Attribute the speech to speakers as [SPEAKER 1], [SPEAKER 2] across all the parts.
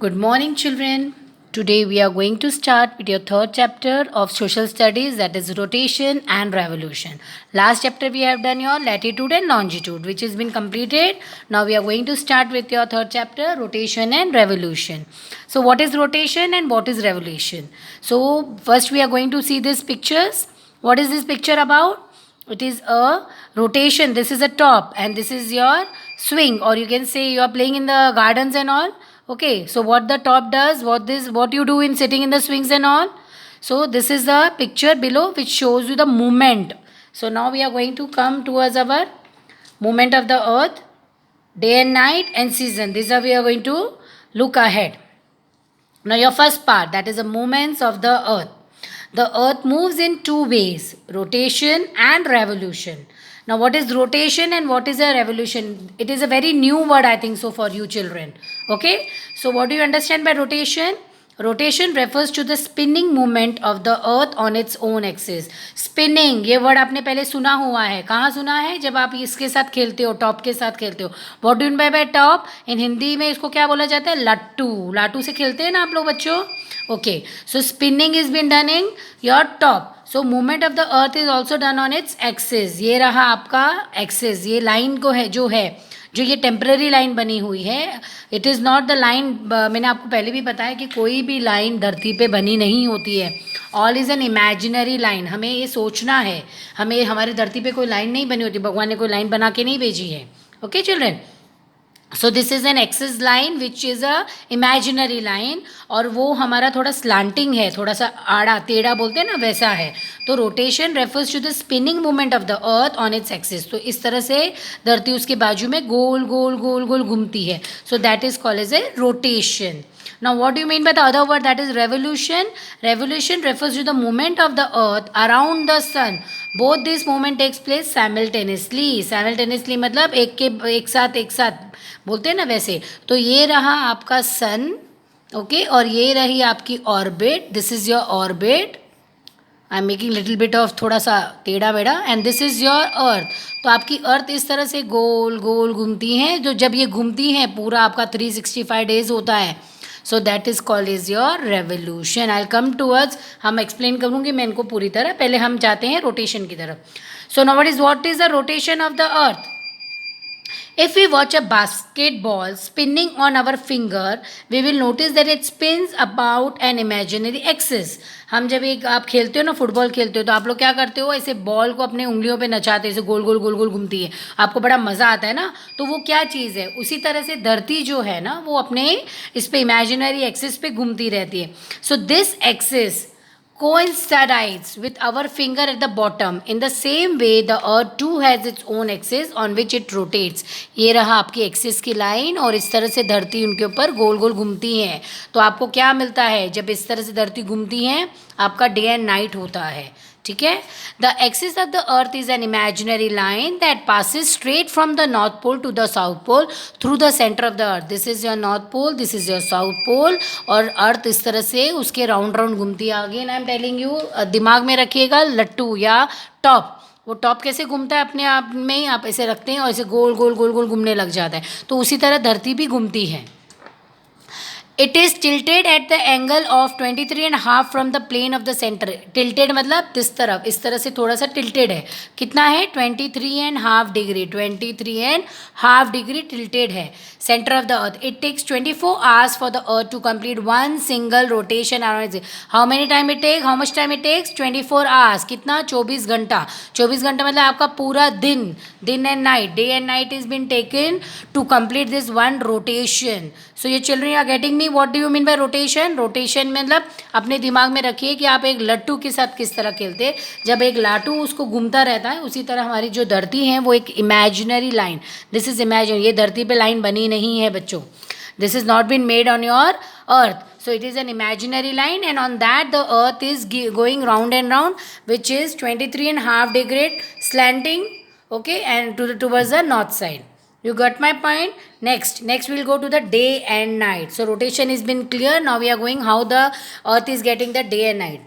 [SPEAKER 1] Good morning, children. Today we are going to start with your third chapter of social studies, that is rotation and revolution. Last chapter we have done your latitude and longitude, which has been completed. Now we are going to start with your third chapter, rotation and revolution. So what is rotation and what is revolution? So first we are going to see these pictures. What is this picture about? It is a rotation. This is a top and this is your swing, or you can say you are playing in the gardens and all. Okay, so what the top does, what you do in sitting in the swings and all. So this is the picture below which shows you the movement. So now we are going to come towards our movement of the earth, day and night and season. This is how we are going to look ahead. Now your first part, that is the movements of the earth. The earth moves in two ways, rotation and revolution. Now what is rotation and what is a revolution? It is a very new word, I think so, for you children. Okay, so what do you understand by rotation? Rotation refers to the spinning movement of the earth on its own axis. Spinning, ये word आपने पहले सुना हुआ है. कहाँ सुना है? जब आप इसके साथ खेलते हो, टॉप के साथ खेलते हो. What do you mean by top? In Hindi में इसको क्या बोला जाता है? लट्टू. लाटू से खेलते हैं ना आप लोग बच्चों. Okay, so spinning is been done in your top. So movement of the earth is also done on its axis. ये रहा आपका एक्सिस, ये लाइन को है जो है, जो ये टेम्पररी लाइन बनी हुई है. It is not the line. मैंने आपको पहले भी बताया कि कोई भी लाइन धरती पे बनी नहीं होती है. All is an imaginary line. हमें ये सोचना है, हमें हमारी धरती पे कोई लाइन नहीं बनी होती. भगवान ने कोई लाइन बना के नहीं भेजी है. Okay children, so this is an axis line which is a imaginary line, और वो हमारा थोड़ा स्लांटिंग है, थोड़ा सा आड़ा टेढ़ा बोलते हैं ना, वैसा है. तो rotation refers to the spinning movement of the earth on its axis. तो इस तरह से धरती उसके बाजू में गोल गोल गोल गोल घूमती है. So that is called as a rotation. Now what do you mean by the other word, that is revolution? Revolution refers to the movement of the earth around the sun. Both this movement takes place simultaneously. Simultaneously मतलब एक साथ बोलते हैं ना, वैसे. तो ये रहा आपका सन, ओके, और ये रही आपकी orbit. This is your orbit. I am making little bit of थोड़ा सा टेढ़ा बेढ़ा. And this is your earth. तो आपकी अर्थ इस तरह से गोल गोल घूमती हैं. जो जब ये घूमती हैं, पूरा आपका 365 डेज होता है. So that is called is your revolution. I come towards, हम एक्सप्लेन करूँगी मैं इनको पूरी तरह. पहले हम जाते हैं रोटेशन की तरफ. So now what is the rotation of the earth? If we watch a basketball spinning on our finger, we will notice that it spins about an imaginary axis. हम जब एक आप खेलते हो ना, फुटबॉल खेलते हो, तो आप लोग क्या करते हो? ऐसे बॉल को अपने उंगलियों पे नचाते हो, ऐसे गोल गोल गोल गोल घूमती है. आपको बड़ा मज़ा आता है ना. तो वो क्या चीज़ है? उसी तरह से धरती जो है ना, वो अपने इस पे इमेजिनरी एक्सिस पे घूमती रहती है. So this axis coincides with our finger at the bottom. In the same way, the earth too has its own axis on which it rotates. ये रहा आपकी एक्सिस की लाइन, और इस तरह से धरती उनके ऊपर गोल गोल घूमती है. तो आपको क्या मिलता है जब इस तरह से धरती घूमती है? आपका डे एंड नाइट होता है. ठीक है. The axis of the earth is an imaginary line that passes straight from the north pole to the south pole through the centre of the earth. This is your north pole, this is your south pole, और earth इस तरह से उसके round round घूमती है. Again I am telling you, दिमाग में रखिएगा लट्टू या टॉप. वो टॉप कैसे घूमता है? अपने आप में ही आप ऐसे रखते हैं और ऐसे गोल गोल गोल गोल घूमने लग जाता है. तो उसी तरह धरती भी घूमती है. It is tilted at the angle of 23.5 from the plane of the center. Tilted मतलब दिस तरफ, इस तरह से थोड़ा सा tilted है. कितना है? 23.5 डिग्री. 23.5 डिग्री tilted है center of the earth. It takes 24 hours for the earth to complete one single rotation around it. How many time it takes? How much time it takes? 24 hours. कितना? 24 घंटा. 24 घंटा मतलब आपका पूरा दिन and night, day and night is been taken to complete this one rotation. So your children are getting me? What do you mean by rotation? Rotation मतलब अपने दिमाग में रखिए कि आप एक लट्टू के साथ किस तरह खेलते हैं. जब एक लाटू उसको घूमता रहता है, उसी तरह हमारी जो धरती है वो एक imaginary line. This is imagine. ये धरती पे लाइन बनी नहीं है बच्चों. This is not been made on your earth. So it is an imaginary line, and on that the earth is going round and round, which is 23.5 degree slanting, okay, and towards the north side. You got my point? Next we'll go to the day and night. So rotation has been clear. Now we are going how the earth is getting the day and night.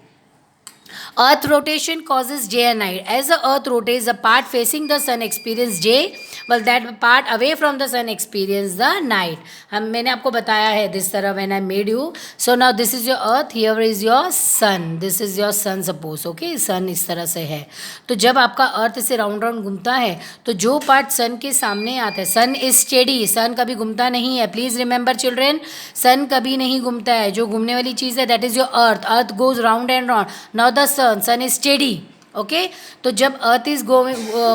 [SPEAKER 1] Earth rotation causes day and night. As the earth rotates, the part facing the sun experience day, while that part away from the sun experience the night. मैंने आपको बताया है this तरह when I made you. So now this is your earth, here is your sun. This is your sun suppose, okay? sun इस तरह से है. तो जब आपका अर्थ से राउंड राउंड घूमता है तो जो पार्ट सन के सामने आता है, सन इज स्टेडी, सन कभी घूमता नहीं है. प्लीज रिमेंबर चिल्ड्रेन, सन कभी नहीं घूमता है. जो घूमने वाली चीज़ है that is your earth. Earth goes round and round. Now the sun is steady. Okay तो जब earth is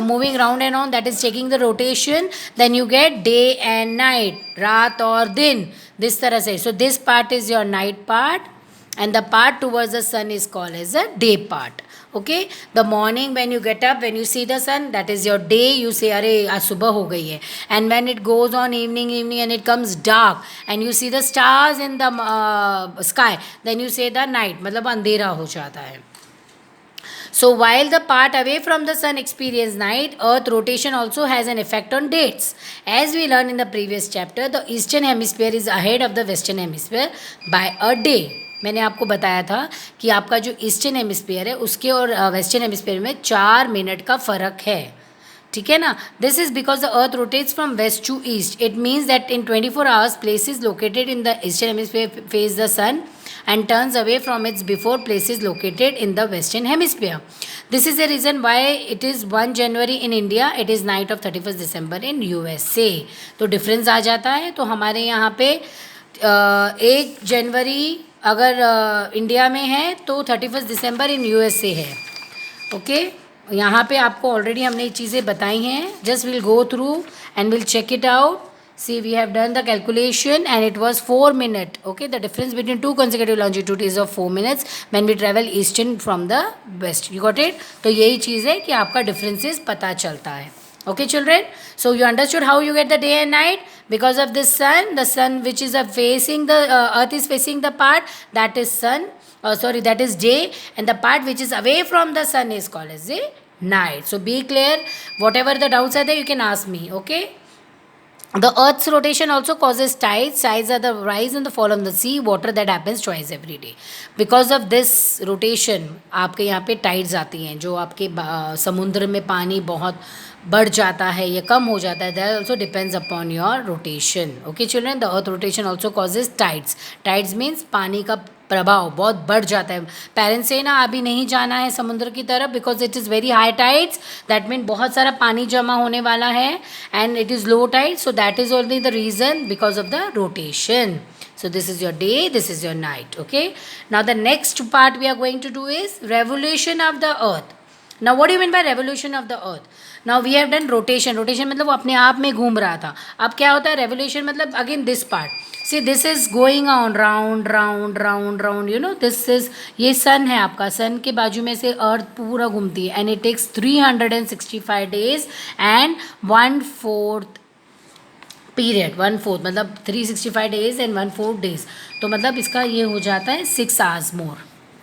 [SPEAKER 1] moving round and on, that is taking the rotation, then you get day and night, रात और दिन, this तरह से. So this part is your night part and the part towards the sun is called as a day part. Okay, the morning when you get up, when you see the sun, that is your day. You say अरे आज सुबह हो गई है. And when it goes on evening and it comes dark and you see the stars in the sky, then you say the night. मतलब अंधेरा हो जाता है. So while the part away from the sun experience night, earth rotation also has an effect on dates. As we learned in the previous chapter, the eastern hemisphere is ahead of the western hemisphere by a day. मैंने आपको बताया था कि आपका जो eastern hemisphere है उसके और वेस्टर्न हेमिस्फीयर में 4 मिनट का फ़र्क है. ठीक है ना. This is because the earth rotates from west to east. It means that in 24 hours places located in the eastern hemisphere face the sun and turns away from its before places located in the western hemisphere. This is the reason why it is 1 January in India, it is night of 31st December in USA. तो difference आ जाता है. तो हमारे यहाँ पे 1 जनवरी अगर India में है तो 31st दिसंबर इन USA है. ओके यहाँ पे आपको ऑलरेडी हमने ये चीज़ें बताई हैं. Just will go through and will check it out. See, we have done the calculation and it was 4 minutes. Okay, the difference between two consecutive longitude is of 4 minutes when we travel eastern from the west. You got it? तो यही चीज़ है कि आपका differences पता चलता है. Okay, children? So you understood how you get the day and night? Because of this sun, the sun which is facing the earth is facing the part that is sun. That is day, and the part which is away from the sun is called as a night. So be clear. Whatever the doubts are there, you can ask me. Okay? The earth's rotation also causes tides. Tides are the rise and the fall of the sea water that happens twice every day. Because of this rotation, आपके यहाँ पे tides आती हैं जो आपके समुद्र में पानी बहुत बढ़ जाता है या कम हो जाता है. That also depends upon your rotation. Okay children, the earth rotation also causes tides. Tides means पानी का प्रभाव बहुत बढ़ जाता है. पेरेंट्स से ना अभी नहीं जाना है समुद्र की तरफ because it is very high tides. That mean बहुत सारा पानी जमा होने वाला है and it is low tide. So that is only the reason because of the rotation. So this is your day, this is your night. Okay, now the next part we are going to do is revolution of the earth. Now what do you mean by revolution of the earth? Now we have done rotation. Rotation मतलब वो अपने आप में घूम रहा था. अब क्या होता है revolution मतलब again this part. See this is going on round round round round. You know this is ये sun है आपका. sun के बाजू में से earth पूरा घूमती है and it takes 365 days and 1/4 period. 1/4 मतलब 365 डेज एंड 1/4 डेज. तो मतलब इसका ये हो जाता है 6 आवर्स मोर.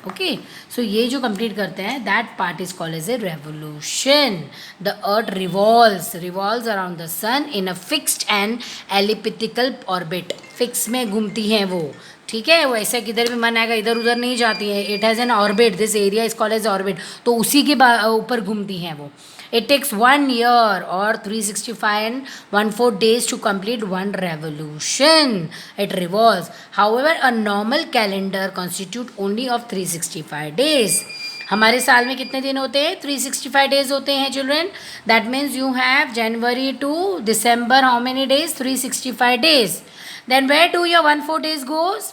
[SPEAKER 1] ओके सो ये जो कंप्लीट करते हैं that part is called as a revolution. The earth revolves around the sun in a fixed and elliptical orbit. Fix में घूमती हैं वो. ठीक है, वो ऐसा किधर भी मन आएगा इधर उधर नहीं जाती है. It has an orbit. This area is called as orbit. तो उसी के ऊपर घूमती हैं वो. It takes 1 year or 365 and 1/4 days to complete one revolution. It revolves. However, a normal calendar constitute only of 365 days. हमारे साल में कितने दिन होते हैं? 365 days होते हैं children. That means you have January to December. How many days? 365 days. Then where do your 1/4 days goes?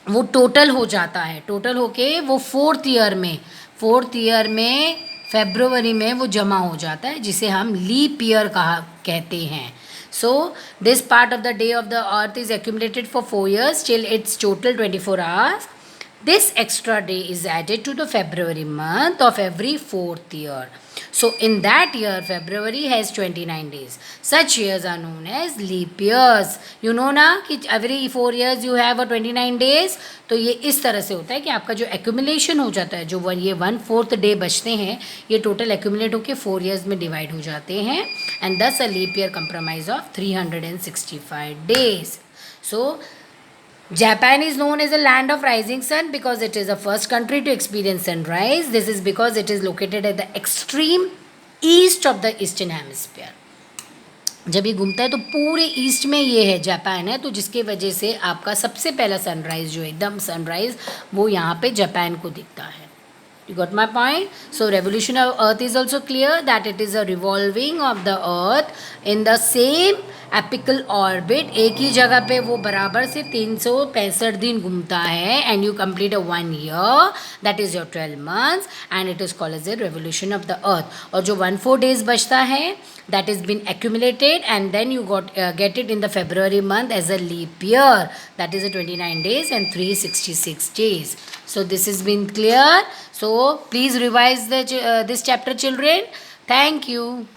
[SPEAKER 1] वो टोटल हो जाता है. टोटल होके वो फोर्थ ईयर में फेब्रुवरी में वो जमा हो जाता है जिसे हम लीप ईयर कहते हैं. सो this part of the day of the earth is accumulated for 4 years till its total 24 hours. This extra day is added to the February month of every 4th year. So in that year February has 29 days. Such years are known as leap years. You know ना कि every 4 years you have a 29 days. तो ये इस तरह से होता है कि आपका जो accumulation हो जाता है, जो ये 1/4 डे बचते हैं, ये टोटल accumulate होकर 4 years में डिवाइड हो जाते हैं and thus a leap year comprise of 365 days. So Japan is known as a land of rising sun because it is the first country to experience sunrise. This is because it is located at the extreme east of the eastern hemisphere. जब ये घूमता है तो पूरे east में ये है, Japan है, तो जिसके वजह से आपका सबसे पहला सनराइज जो एकदम सनराइज वो यहाँ पे जापान को दिखता है. You got my point? So revolution of earth is also clear that it is a revolving of the earth in the same apical orbit. एक ही जगह पे वो बराबर से 365 दिन घूमता है and you complete a 1 year, that is your 12 months and it is called as a revolution of the earth. और जो 1/4 days बचता है that has been accumulated and then you get it in the February month as a leap year, that is a 29 days and 366 days. So this has been clear. So please revise this chapter, children. Thank you.